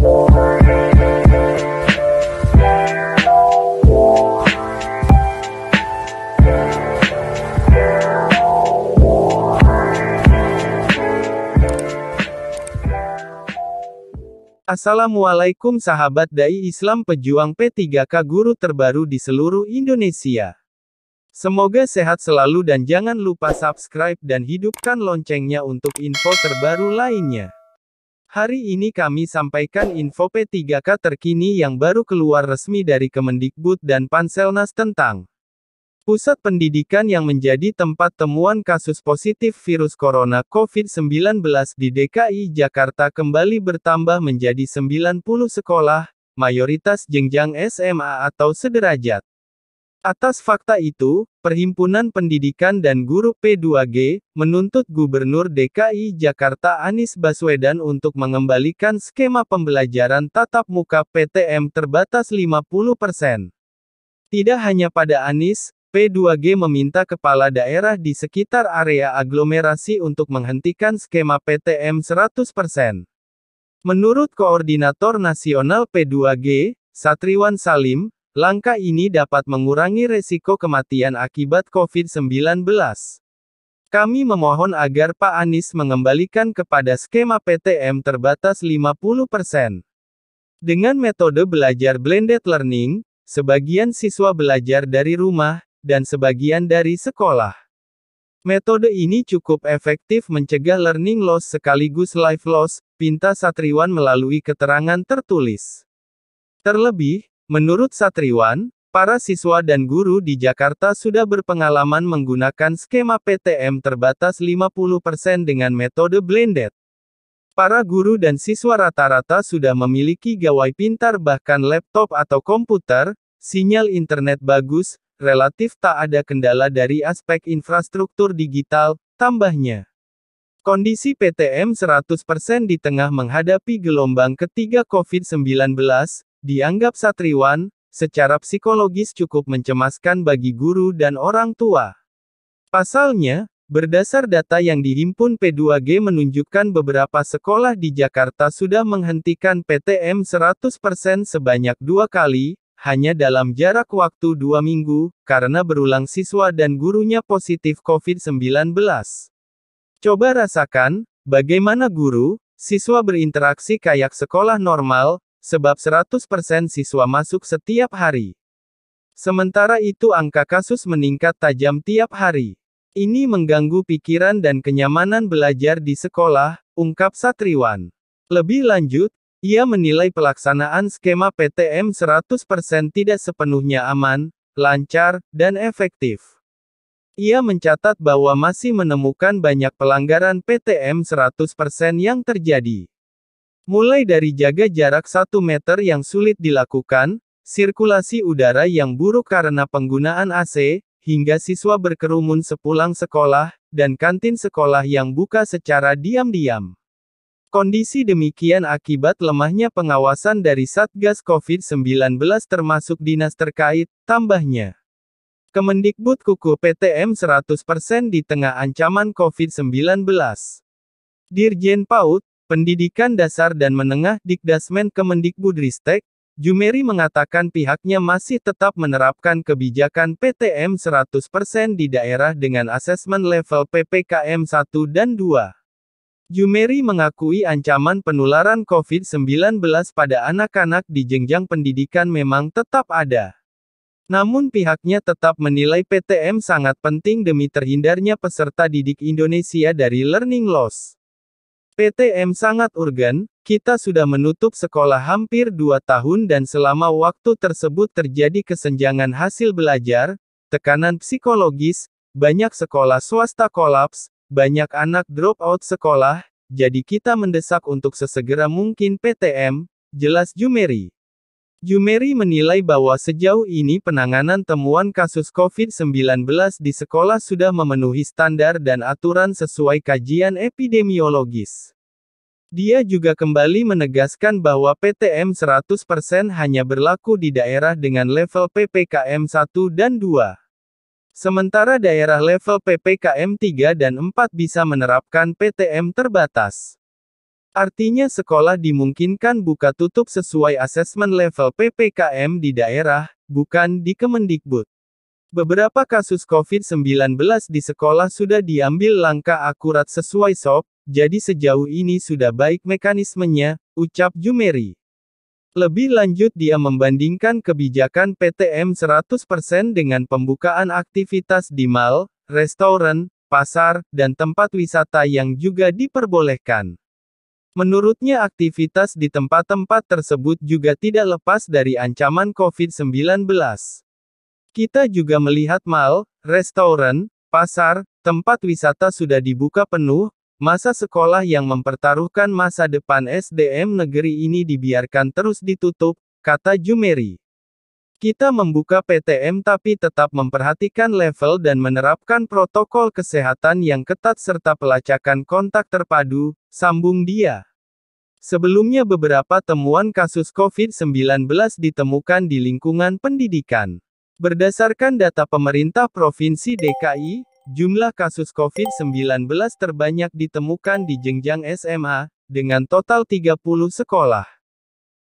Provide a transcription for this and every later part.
Assalamualaikum sahabat dai Islam pejuang P3K guru terbaru di seluruh Indonesia. Semoga sehat selalu dan jangan lupa subscribe dan hidupkan loncengnya untuk info terbaru lainnya. Hari ini kami sampaikan info P3K terkini yang baru keluar resmi dari Kemendikbud dan Panselnas tentang pusat pendidikan yang menjadi tempat temuan kasus positif virus corona COVID-19 di DKI Jakarta kembali bertambah menjadi 90 sekolah, mayoritas jenjang SMA atau sederajat. Atas fakta itu, Perhimpunan Pendidikan dan Guru P2G, menuntut Gubernur DKI Jakarta Anies Baswedan untuk mengembalikan skema pembelajaran tatap muka PTM terbatas 50%. Tidak hanya pada Anies, P2G meminta kepala daerah di sekitar area aglomerasi untuk menghentikan skema PTM 100%. Menurut Koordinator Nasional P2G, Satriwan Salim, langkah ini dapat mengurangi resiko kematian akibat COVID-19. Kami memohon agar Pak Anies mengembalikan kepada skema PTM terbatas 50%. Dengan metode belajar blended learning, sebagian siswa belajar dari rumah, dan sebagian dari sekolah. Metode ini cukup efektif mencegah learning loss sekaligus life loss, pinta Satriwan melalui keterangan tertulis. Terlebih, menurut Satriwan, para siswa dan guru di Jakarta sudah berpengalaman menggunakan skema PTM terbatas 50% dengan metode blended. Para guru dan siswa rata-rata sudah memiliki gawai pintar bahkan laptop atau komputer, sinyal internet bagus, relatif tak ada kendala dari aspek infrastruktur digital, tambahnya. Kondisi PTM 100% di tengah menghadapi gelombang ketiga COVID-19, dianggap Satriwan, secara psikologis cukup mencemaskan bagi guru dan orang tua. Pasalnya, berdasar data yang dihimpun P2G menunjukkan beberapa sekolah di Jakarta sudah menghentikan PTM 100% sebanyak 2 kali, hanya dalam jarak waktu 2 minggu, karena berulang siswa dan gurunya positif COVID-19. Coba rasakan, bagaimana guru, siswa berinteraksi kayak sekolah normal, sebab 100% siswa masuk setiap hari. Sementara itu angka kasus meningkat tajam tiap hari. Ini mengganggu pikiran dan kenyamanan belajar di sekolah, ungkap Satriwan. Lebih lanjut, ia menilai pelaksanaan skema PTM 100% tidak sepenuhnya aman, lancar, dan efektif. Ia mencatat bahwa masih menemukan banyak pelanggaran PTM 100% yang terjadi. Mulai dari jaga jarak 1 meter yang sulit dilakukan, sirkulasi udara yang buruk karena penggunaan AC, hingga siswa berkerumun sepulang sekolah, dan kantin sekolah yang buka secara diam-diam. Kondisi demikian akibat lemahnya pengawasan dari Satgas COVID-19 termasuk dinas terkait, tambahnya. Kemendikbud kukuh PTM 100% di tengah ancaman COVID-19. Dirjen PAUD, Pendidikan Dasar dan Menengah Dikdasmen Kemendikbudristek, Jumeri mengatakan pihaknya masih tetap menerapkan kebijakan PTM 100% di daerah dengan asesmen level PPKM 1 dan 2. Jumeri mengakui ancaman penularan COVID-19 pada anak-anak di jenjang pendidikan memang tetap ada. Namun pihaknya tetap menilai PTM sangat penting demi terhindarnya peserta didik Indonesia dari learning loss. PTM sangat urgen, kita sudah menutup sekolah hampir 2 tahun dan selama waktu tersebut terjadi kesenjangan hasil belajar, tekanan psikologis, banyak sekolah swasta kolaps, banyak anak drop out sekolah, jadi kita mendesak untuk sesegera mungkin PTM, jelas Jumeri. Jumeri menilai bahwa sejauh ini penanganan temuan kasus COVID-19 di sekolah sudah memenuhi standar dan aturan sesuai kajian epidemiologis. Dia juga kembali menegaskan bahwa PTM 100% hanya berlaku di daerah dengan level PPKM 1 dan 2. Sementara daerah level PPKM 3 dan 4 bisa menerapkan PTM terbatas. Artinya sekolah dimungkinkan buka tutup sesuai asesmen level PPKM di daerah, bukan di Kemendikbud. Beberapa kasus COVID-19 di sekolah sudah diambil langkah akurat sesuai SOP, jadi sejauh ini sudah baik mekanismenya, ucap Jumeri. Lebih lanjut dia membandingkan kebijakan PTM 100% dengan pembukaan aktivitas di mal, restoran, pasar, dan tempat wisata yang juga diperbolehkan. Menurutnya aktivitas di tempat-tempat tersebut juga tidak lepas dari ancaman COVID-19. Kita juga melihat mal, restoran, pasar, tempat wisata sudah dibuka penuh, masa sekolah yang mempertaruhkan masa depan SDM negeri ini dibiarkan terus ditutup, kata Jumeri. Kita membuka PTM tapi tetap memperhatikan level dan menerapkan protokol kesehatan yang ketat serta pelacakan kontak terpadu, sambung dia. Sebelumnya beberapa temuan kasus COVID-19 ditemukan di lingkungan pendidikan. Berdasarkan data pemerintah Provinsi DKI, jumlah kasus COVID-19 terbanyak ditemukan di jenjang SMA, dengan total 30 sekolah.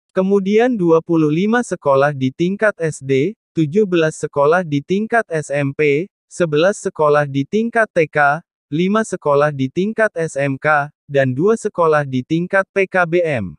Kemudian 25 sekolah di tingkat SD, 17 sekolah di tingkat SMP, 11 sekolah di tingkat TK, 5 sekolah di tingkat SMK, dan 2 sekolah di tingkat PKBM.